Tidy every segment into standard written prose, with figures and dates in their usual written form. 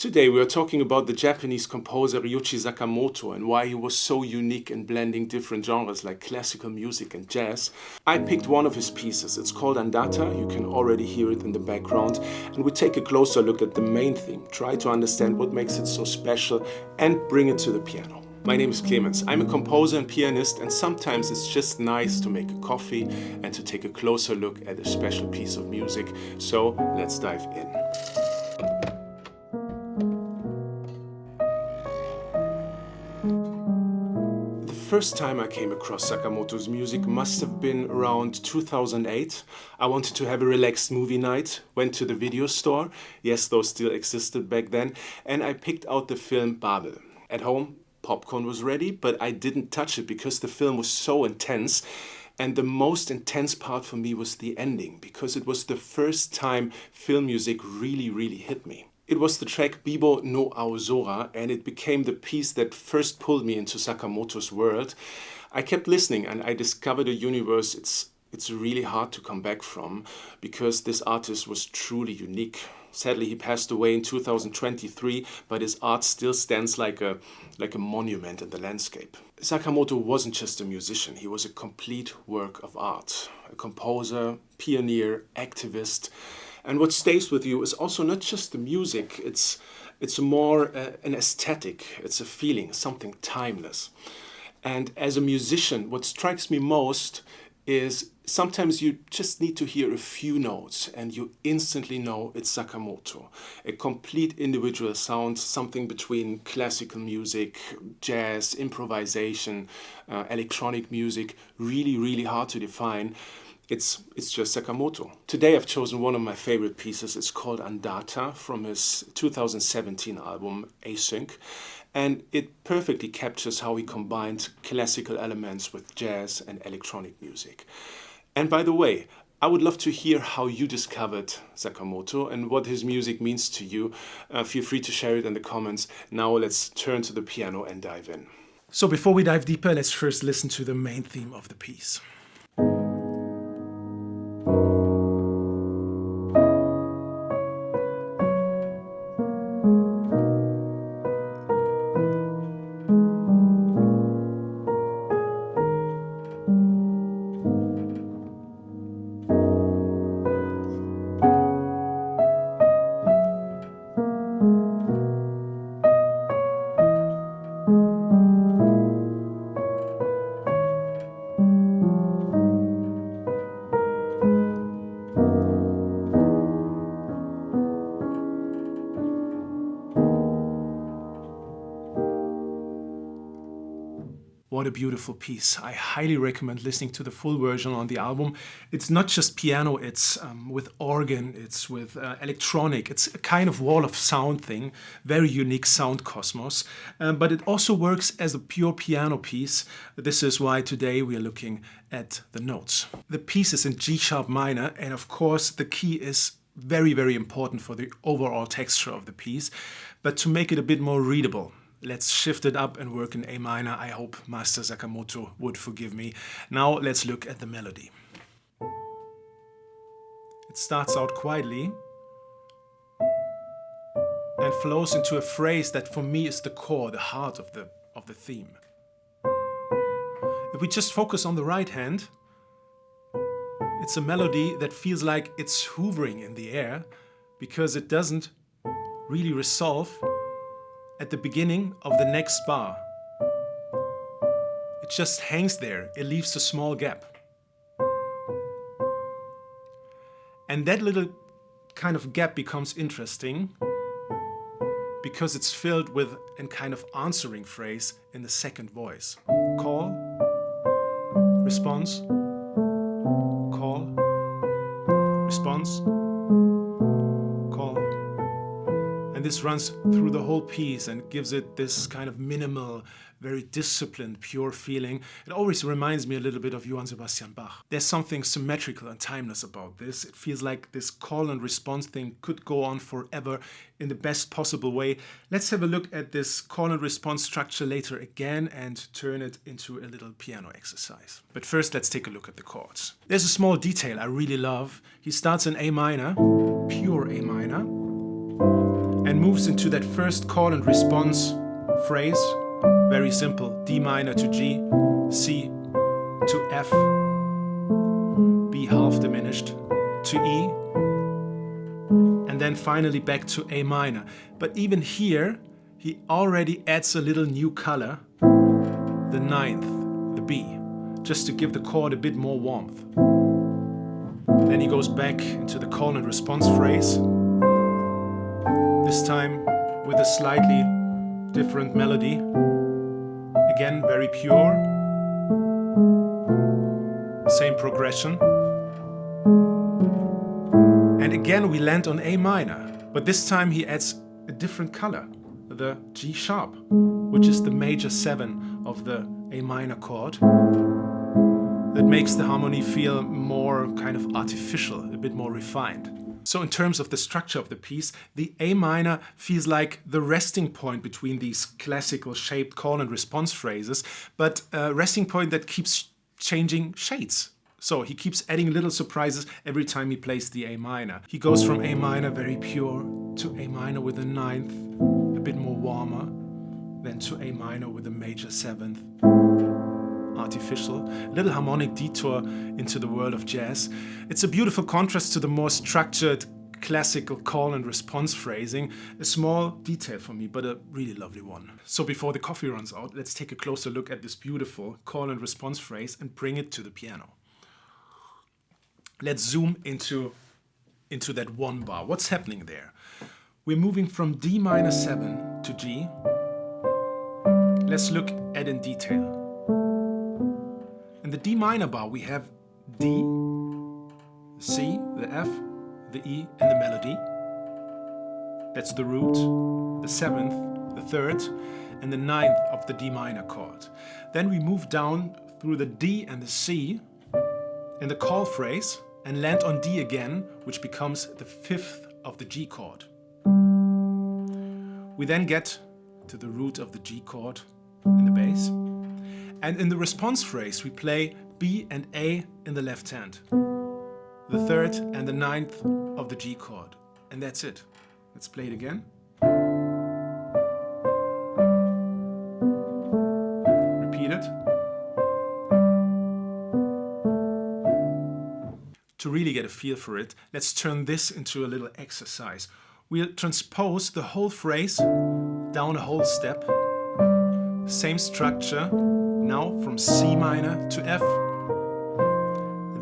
Today we are talking about the Japanese composer Ryuichi Sakamoto and why he was so unique in blending different genres like classical music and jazz. I picked one of his pieces. It's called Andata. You can already hear it in the background. And we take a closer look at the main theme, try to understand what makes it so special and bring it to the piano. My name is Clemens. I'm a composer and pianist, and sometimes it's just nice to make a coffee and to take a closer look at a special piece of music. So let's dive in. The first time I came across Sakamoto's music must have been around 2008. I wanted to have a relaxed movie night, went to the video store, yes, those still existed back then, and I picked out the film Babel. At home, popcorn was ready, but I didn't touch it because the film was so intense. And the most intense part for me was the ending, because it was the first time film music really hit me. It was the track Bibo no Aozora, and it became the piece that first pulled me into Sakamoto's world. I kept listening and I discovered a universe it's really hard to come back from, because this artist was truly unique. Sadly, he passed away in 2023, but his art still stands like a monument in the landscape. Sakamoto wasn't just a musician, he was a complete work of art. A composer, pioneer, activist. And what stays with you is also not just the music, it's more an aesthetic, it's a feeling, something timeless. And as a musician, what strikes me most is sometimes you just need to hear a few notes and you instantly know it's Sakamoto. A complete individual sound, something between classical music, jazz, improvisation, electronic music, really hard to define. It's just Sakamoto. Today I've chosen one of my favorite pieces. It's called Andata from his 2017 album Async. And it perfectly captures how he combined classical elements with jazz and electronic music. And by the way, I would love to hear how you discovered Sakamoto and what his music means to you. Feel free to share it in the comments. Now let's turn to the piano and dive in. So before we dive deeper, let's first listen to the main theme of the piece. What a beautiful piece. I highly recommend listening to the full version on the album. It's not just piano, it's with organ, it's with electronic. It's a kind of wall of sound thing, very unique sound cosmos. But it also works as a pure piano piece. This is why today we are looking at the notes. The piece is in G sharp minor, and of course the key is very important for the overall texture of the piece. But to make it a bit more readable, let's shift it up and work in A minor. I hope Master Sakamoto would forgive me. Now let's look at the melody. It starts out quietly and flows into a phrase that for me is the core, the heart of the theme. If we just focus on the right hand, it's a melody that feels like it's hovering in the air because it doesn't really resolve at the beginning of the next bar. It just hangs there. It leaves a small gap. And that little kind of gap becomes interesting because it's filled with a kind of answering phrase in the second voice. Call, response, call, response, call. And this runs through the whole piece and gives it this kind of minimal, very disciplined, pure feeling. It always reminds me a little bit of Johann Sebastian Bach. There's something symmetrical and timeless about this. It feels like this call and response thing could go on forever in the best possible way. Let's have a look at this call and response structure later again and turn it into a little piano exercise. But first, let's take a look at the chords. There's a small detail I really love. He starts in A minor, pure A minor. and moves into that first call and response phrase. Very simple, D minor to G, C to F, B half diminished to E, and then finally back to A minor. But even here, he already adds a little new color, the ninth, the B, just to give the chord a bit more warmth. Then he goes back into the call and response phrase, this time with a slightly different melody. Again, very pure, same progression. And again we land on A minor, but this time he adds a different color, the G sharp, which is the major 7 of the A minor chord. That makes the harmony feel more kind of artificial, a bit more refined. So in terms of the structure of the piece, the A minor feels like the resting point between these classical shaped call and response phrases, but a resting point that keeps changing shades. So he keeps adding little surprises every time he plays the A minor. He goes from A minor very pure to A minor with a ninth, a bit more warmer, then to A minor with a major 7th. Artificial, little harmonic detour into the world of jazz. It's a beautiful contrast to the more structured classical call and response phrasing. A small detail for me, but a really lovely one. So before the coffee runs out, let's take a closer look at this beautiful call and response phrase and bring it to the piano. Let's zoom into that one bar. What's happening there? We're moving from D minor 7 to G. Let's look at in detail. In the D minor bar, we have D, the C, the F, the E, and the melody. That's the root, the 7th, the 3rd, and the 9th of the D minor chord. Then we move down through the D and the C in the call phrase and land on D again, which becomes the 5th of the G chord. We then get to the root of the G chord in the bass. And in the response phrase, we play B and A in the left hand, the 3rd and the 9th of the G chord. And that's it. Let's play it again. Repeat it. To really get a feel for it, let's turn this into a little exercise. We'll transpose the whole phrase down a whole step. Same structure. Now from C minor to F,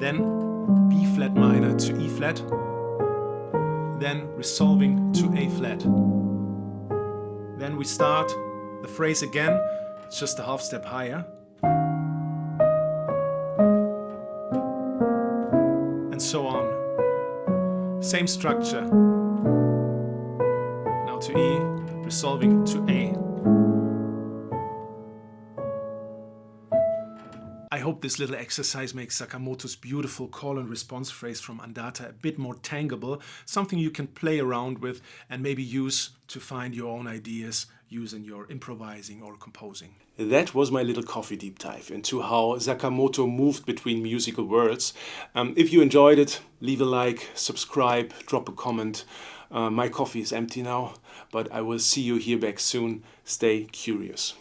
then B flat minor to E flat, then resolving to A flat. Then we start the phrase again, it's just a half step higher. And so on. Same structure. Now to E, resolving to A. I hope this little exercise makes Sakamoto's beautiful call and response phrase from Andata a bit more tangible, something you can play around with and maybe use to find your own ideas, use in your improvising or composing. That was my little coffee deep dive into how Sakamoto moved between musical worlds. If you enjoyed it, leave a like, subscribe, drop a comment. My coffee is empty now, but I will see you here back soon. Stay curious.